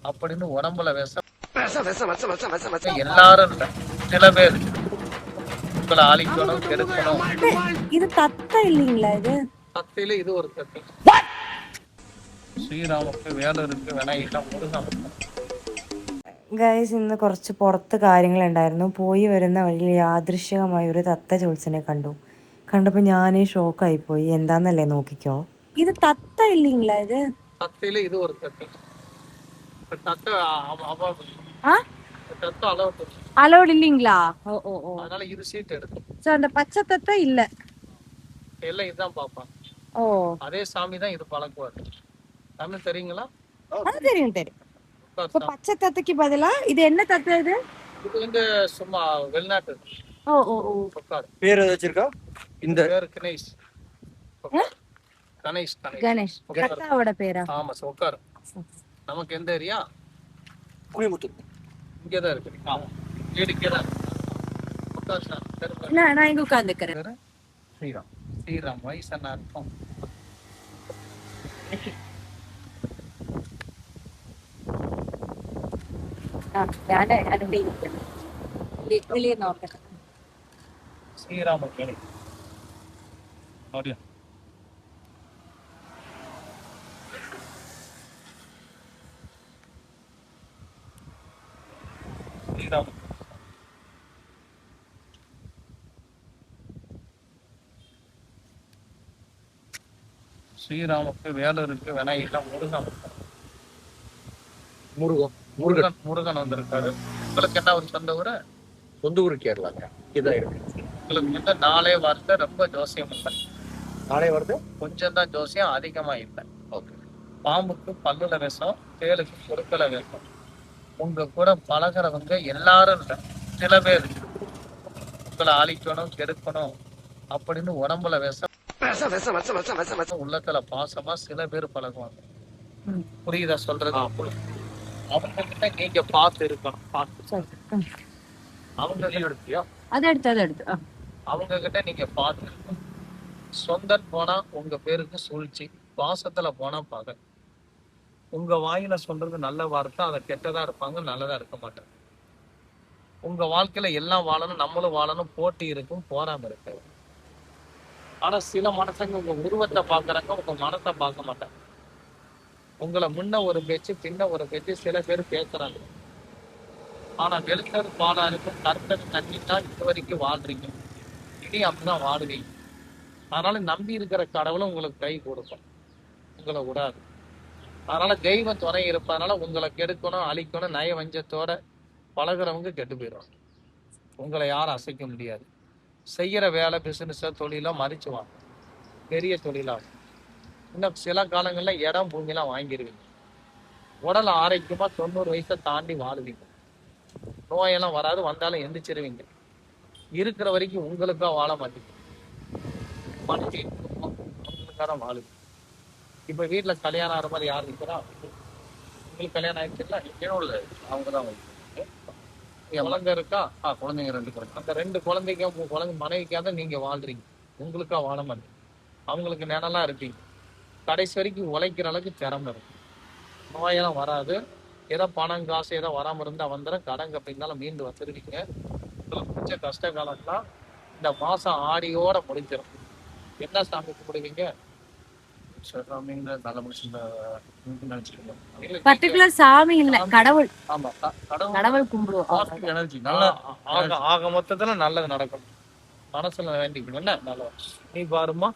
அப்படின்னு உடம்புல எல்லாரும் இல்ல, சில பேர் உங்களை அழிக்கணும் கெடுக்கணும். இது தத்த இல்லீங்களா? இது சத்தியில இது ஒரு தத்து. ശ്രീരാമക്ക് വേലൊരുക്ക് വിനയില്ല മുരുകൻ. ഗൈസ്, ഇന്ന് കുറച്ച് പുറത്ത് കാര്യങ്ങളുണ്ടായിരുന്നു. പോയി വരുന്ന വഴിയിൽ യാദൃശ്ചികമായി ഒരു തത്ത ജോത്സ്യനെ കണ്ടപ്പോൾ ഞാൻ ഷോക്കായിപ്പോയി. എന്താന്നല്ലേ, നോക്കിക്കോ. ഇത് തത്ത ഇല്ലീங்களா? ഇത് சத்தியில இது ஒரு தத்து. தத்து தத்து அலோடு இல்லீங்களா? ஓ ஓ ஓ. அதனால இது சீட் எடுக்கும். சோ அந்த பச்சை தத்த இல்ல, எல்லாம் இதுதான் பாப்பான். ஓ, அதே சாமி தான் இது பழக்குவாரு. தமிழ் தெரியுங்களா? அது தெரியும் தெரியும். இப்போ பச்சை தத்தைக்கு பதிலா இது என்ன தத்தை? இது வந்து சும்மா வெளிநாட்டு. ஓ ஓ ஓ. பேர் வச்சிருக்கா? இந்த பேர் கணேஷ். கணேஷ் கணேஷ் தத்தாவோட பேரா? ஆமா, உட்காரு. நமக்கு எந்த ஏரியா? புளிமுத்து. இங்கதான் இருக்கு. ஆமா, இங்கதான். நான் இங்க உட்கார்ந்துக்கிறேன். ஸ்ரீராம். ஸ்ரீராம் வயசு என்ன இருக்கும்? ശ്രീരാമ കേളി ശ്രീരാമ ஸ்ரீராமுக்கு வேலூருக்கு வினயில முருகன். முருகன் முருகன் முருகன் வந்திருக்காரு. உங்களுக்கு என்ன ஒரு சொந்த ஊரு? சொந்த ஊர் கேரளாங்க. இதான் இருக்கு. உங்களுக்கு வந்து நாளே வார்த்தை ரொம்ப ஜோசியம் இல்லை. நாளே வருது கொஞ்சம் தான் ஜோசியம், அதிகமா இல்லை. ஓகே. பாம்புக்கு பல்லுல விஷம், தேலுக்கு பொருட்கள விஷம். உங்க கூட பழகிறவங்க எல்லாரும் இல்லை, சில பேர் உங்களை அழிக்கணும் கெடுக்கணும் அப்படின்னு உடம்புல விஷம், உள்ளத்துல பாசமா சில பேர் பழகுவாங்க. புரியுதா சொல்றது? அவங்க கிட்ட நீங்க பார்த்து இருக்கணும். அவங்க அவங்க கிட்ட நீங்க பார்த்து இருக்கணும். சொந்தம் போனா உங்க பேருக்கு சூழ்ச்சி, பாசத்துல போனா பகல். உங்க வாயில சொல்றது நல்ல வார்த்தை, அதை கெட்டதா இருப்பாங்க, நல்லதா இருக்க மாட்டாங்க. உங்க வாழ்க்கையில எல்லாம் வாழணும், நம்மளும் வாழணும், போட்டி இருக்கும், போராம இருக்காது. ஆனா சில மனசங்க உங்க உருவத்தை பாக்குறாங்க, உங்க மனத்தை பார்க்க மாட்டாங்க. உங்களை முன்ன ஒரு பேச்சு பின்ன ஒரு பேச்சு சில பேர் பேசுறாங்க. ஆனா வெளுத்தது பாலா இருக்கும், கருத்தது தண்ணி தான் இது வரைக்கும் வாழ்றீங்க. இனி அப்படிதான் வாடுவீங்க. அதனால நம்பி இருக்கிற கடவுளும் உங்களுக்கு கை கொடுக்கும், உங்களை விடாது. அதனால தெய்வம் துணை இருப்பதனால உங்களை கெடுக்கணும் அழிக்கணும் நய வஞ்சத்தோட பழகிறவங்க கெட்டு போயிடுவாங்க. உங்களை யாரும் அசைக்க முடியாது. செய்யற வேலை பிசினஸோ தொழிலோ மறிச்சுவாங்க, பெரிய தொழிலாகும். இன்னும் சில காலங்கள்ல இடம் பூமியெல்லாம் வாங்கிடுவீங்க. உடல் ஆரோக்கியமா 90 வயசை தாண்டி வாழுவீங்க. நோயெல்லாம் வராது, வந்தாலும் எந்திரிச்சிருவீங்க. இருக்கிற வரைக்கும் உங்களுக்கா வாழ மாட்டீங்க, மனைவி உங்களுக்காக வாழுவீங்க. இப்ப வீட்டுல கல்யாணம் ஆகிற மாதிரி யார் இருக்கிறா? உங்களுக்கு கல்யாணம் ஆயிடுச்சுல்ல, என்னோட அவங்கதான் குழந்தை இருக்கா? குழந்தைங்க 2 குழந்தை. அந்த 2 குழந்தைக்கு உங்க குழந்தை மனைவிக்காக நீங்க வாழ்றீங்க, உங்களுக்கா வாழ மாட்டீங்க. அவங்களுக்கு நிழலா இருப்பீங்க. கடைசி வரைக்கும் உழைக்கிற அளவுக்கு திறமை இருக்கும். நோயெல்லாம் வராது. ஏதோ பணம் காசு ஏதோ வராம இருந்தா வந்துடும், கடங்க பின்னாலும் மீண்டு வந்துருவீங்க. உங்களுக்கு பிடிச்ச கஷ்ட காலம்லாம் இந்த மாசம் ஆடியோட முடிஞ்சிடும். என்ன சாமி கும்பிடுவீங்க? பர்టిక్యులர் சாமி இல்ல, கடவுள். ஆமா, கடவுள் கும்பிடுவோம். எனர்ஜி நல்லா ஆக மொத்தத்துல நல்லது நடக்கும். மனசுல வேண்டிக்கணும். என்ன நல்லது நீ பாருமா.